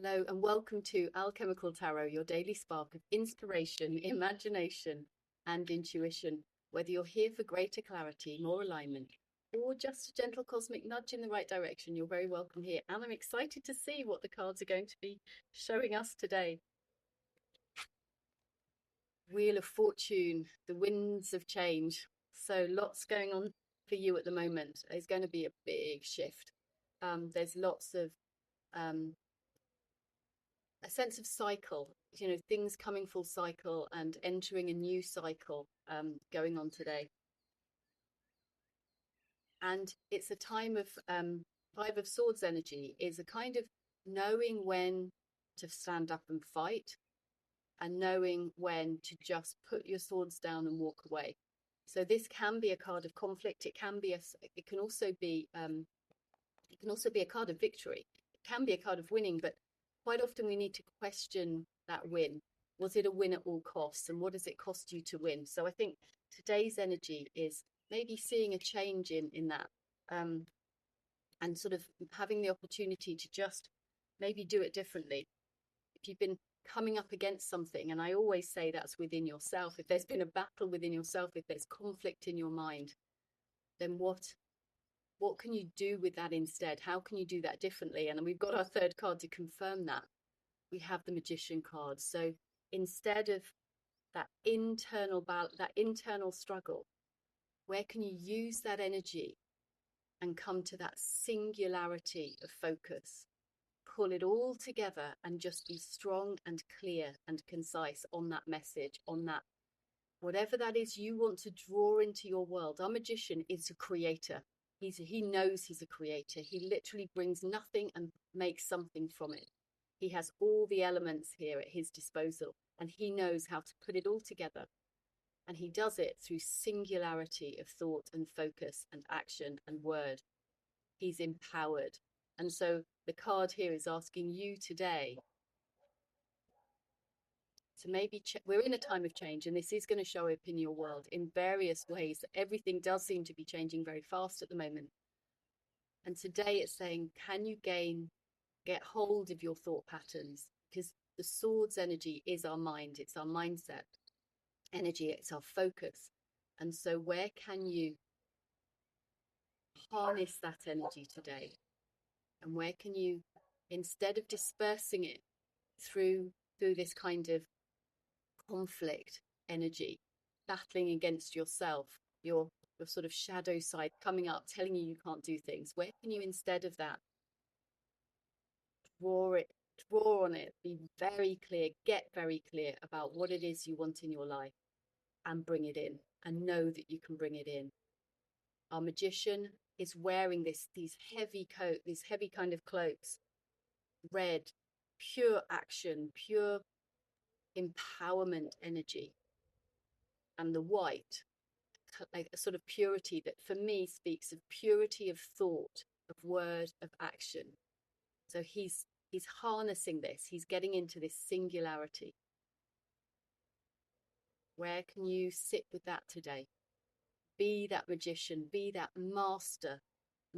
Hello and welcome to Alchemical Tarot, your daily spark of inspiration, imagination, and intuition. Whether you're here for greater clarity, more alignment, or just a gentle cosmic nudge in the right direction, you're very welcome here. And I'm excited to see what the cards are going to be showing us today. Wheel of Fortune, the winds of change. So lots going on for you at the moment. There's going to be a big shift. There's lots of a sense of cycle, things coming full cycle and entering a new cycle going on today. And it's a time of Five of Swords energy is a kind of knowing when to stand up and fight and knowing when to just put your swords down and walk away. So this can be a card of conflict. It can also be a card of victory. It can be a card of winning, but quite often we need to question that win. Was it a win at all costs? And what does it cost you to win? So I think today's energy is maybe seeing a change in that and sort of having the opportunity to just maybe do it differently. If you've been coming up against something, and I always say that's within yourself, if there's been a battle within yourself, if there's conflict in your mind, then what can you do with that instead? How can you do that differently? And we've got our third card to confirm that. We have the Magician card. So instead of that internal struggle, where can you use that energy and come to that singularity of focus? Pull it all together and just be strong and clear and concise on that message, on that, whatever that is you want to draw into your world. Our magician is a creator. He knows he's a creator. He literally brings nothing and makes something from it. He has all the elements here at his disposal, and he knows how to put it all together. And he does it through singularity of thought and focus and action and word. He's empowered. And so the card here is asking you today to maybe we're in a time of change, and this is going to show up in your world in various ways. Everything does seem to be changing very fast at the moment. And today it's saying, can you get hold of your thought patterns? Because the swords energy is our mind, it's our mindset energy, it's our focus. And so where can you harness that energy today? And where can you, instead of dispersing it through this kind of conflict energy, battling against yourself, your sort of shadow side coming up, telling you can't do things, where can you, instead of that, draw on it, be very clear, get very clear about what it is you want in your life and bring it in, and know that you can bring it in. Our magician is wearing these heavy kind of cloaks, red, pure action, pure empowerment energy, and the white, like a sort of purity that for me speaks of purity of thought, of word, of action. So he's harnessing this, he's getting into this singularity. Where can you sit with that today? Be that magician, be that master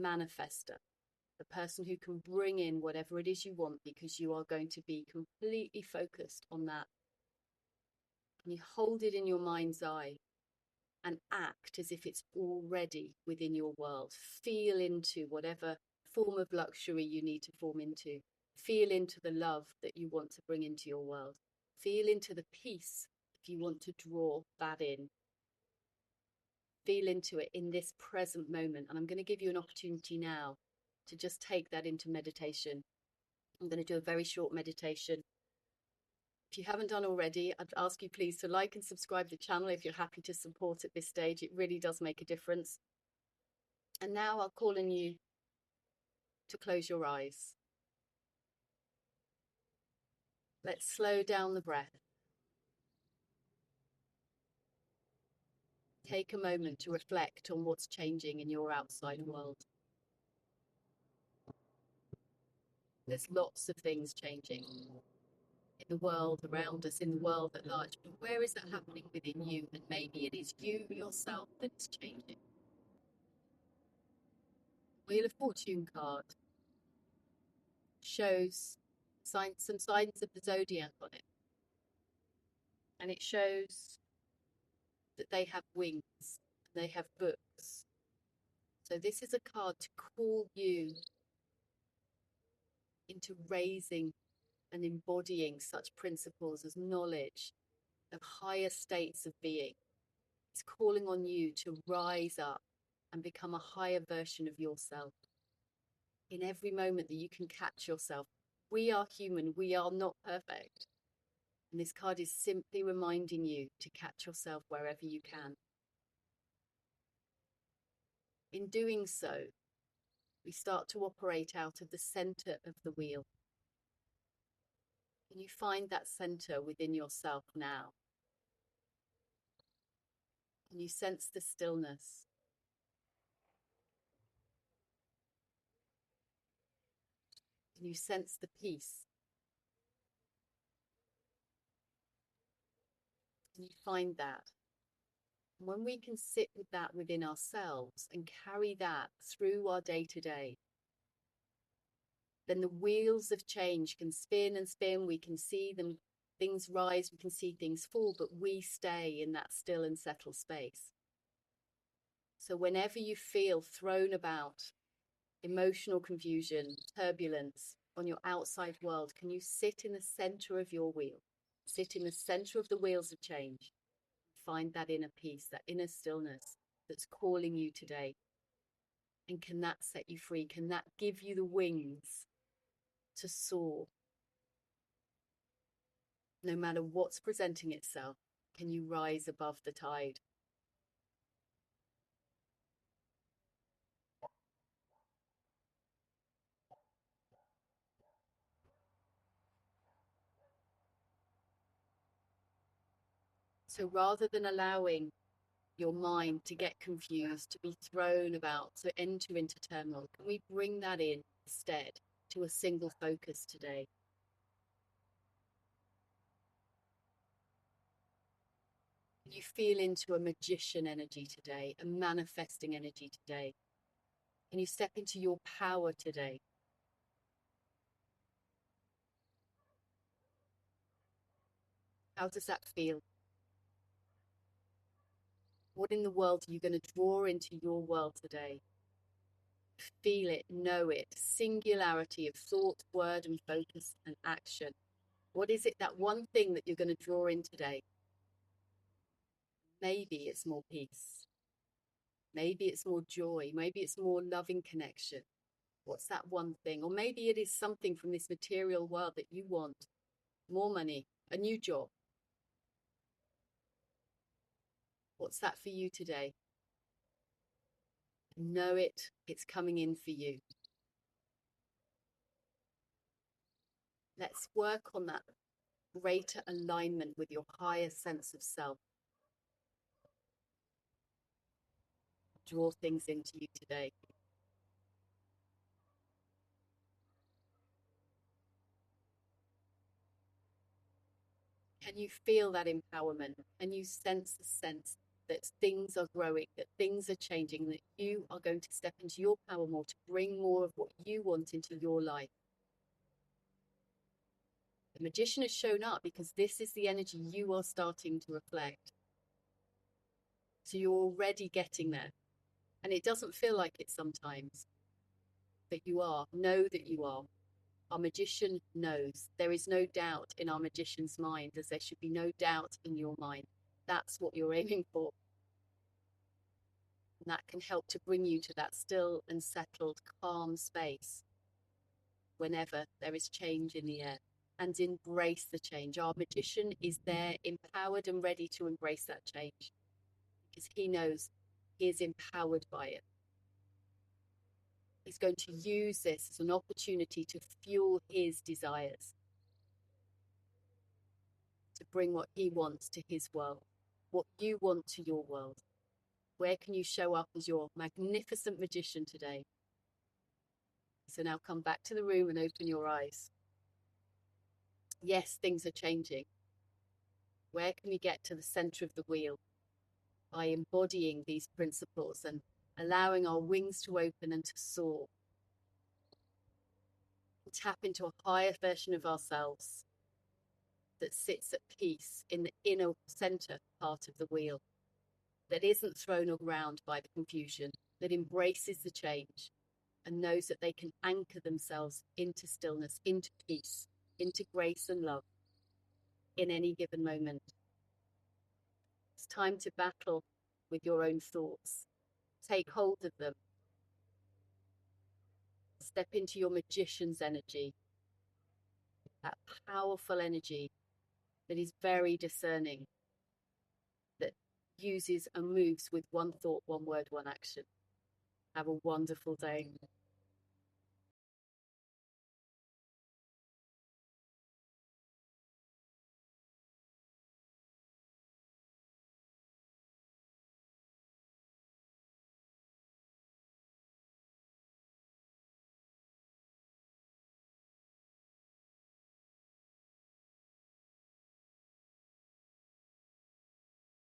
manifester, the person who can bring in whatever it is you want, because you are going to be completely focused on that. And you hold it in your mind's eye and act as if it's already within your world. Feel into whatever form of luxury you need to form into. Feel into the love that you want to bring into your world. Feel into the peace if you want to draw that in. Feel into it in this present moment. And I'm going to give you an opportunity now to just take that into meditation. I'm going to do a very short meditation. If you haven't done already, I'd ask you please to like and subscribe to the channel if you're happy to support at this stage. It really does make a difference. And now I'll call on you to close your eyes. Let's slow down the breath. Take a moment to reflect on what's changing in your outside world. There's lots of things changing in the world around us, in the world at large. But where is that happening within you? And maybe it is you yourself that's changing. Wheel of Fortune card shows some signs of the zodiac on it. And it shows that they have wings, they have books. So this is a card to call you into raising and embodying such principles as knowledge of higher states of being. It's calling on you to rise up and become a higher version of yourself. In every moment that you can catch yourself. We are human, we are not perfect. And this card is simply reminding you to catch yourself wherever you can. In doing so, we start to operate out of the center of the wheel. Can you find that center within yourself now? Can you sense the stillness? Can you sense the peace? Can you find that? And when we can sit with that within ourselves and carry that through our day-to-day, then the wheels of change can spin and spin. We can see them, things rise, we can see things fall, but we stay in that still and settled space. So whenever you feel thrown about, emotional confusion, turbulence on your outside world, can you sit in the center of your wheel? Sit in the center of the wheels of change. Find that inner peace, that inner stillness that's calling you today. And can that set you free? Can that give you the wings to soar? No matter what's presenting itself, can you rise above the tide? So rather than allowing your mind to get confused, to be thrown about, to enter into turmoil, can we bring that in instead to a single focus today? Can you feel into a magician energy today, a manifesting energy today? Can you step into your power today? How does that feel? What in the world are you going to draw into your world today? Feel it, know it, singularity of thought, word, and focus and action. What is it, that one thing that you're going to draw in today? Maybe it's more peace. Maybe it's more joy. Maybe it's more loving connection. What's that one thing? Or maybe it is something from this material world that you want. More money, a new job. What's that for you today? Know it, it's coming in for you. Let's work on that greater alignment with your higher sense of self. Draw things into you today. Can you feel that empowerment? Can you sense the sense that things are growing, that things are changing, that you are going to step into your power more to bring more of what you want into your life? The magician has shown up because this is the energy you are starting to reflect. So you're already getting there. And it doesn't feel like it sometimes, but you are. Know that you are. Our magician knows. There is no doubt in our magician's mind, as there should be no doubt in your mind. That's what you're aiming for. And that can help to bring you to that still and settled, calm space whenever there is change in the air. And embrace the change. Our magician is there, empowered and ready to embrace that change because he knows he is empowered by it. He's going to use this as an opportunity to fuel his desires, to bring what he wants to his world, what you want to your world. Where can you show up as your magnificent magician today? So now come back to the room and open your eyes. Yes, things are changing. Where can we get to the center of the wheel? By embodying these principles and allowing our wings to open and to soar. tap into a higher version of ourselves that sits at peace in the inner center part of the wheel, that isn't thrown around by the confusion, that embraces the change and knows that they can anchor themselves into stillness, into peace, into grace and love in any given moment. It's time to battle with your own thoughts. Take hold of them. Step into your magician's energy, that powerful energy that is very discerning, that uses and moves with one thought, one word, one action. Have a wonderful day.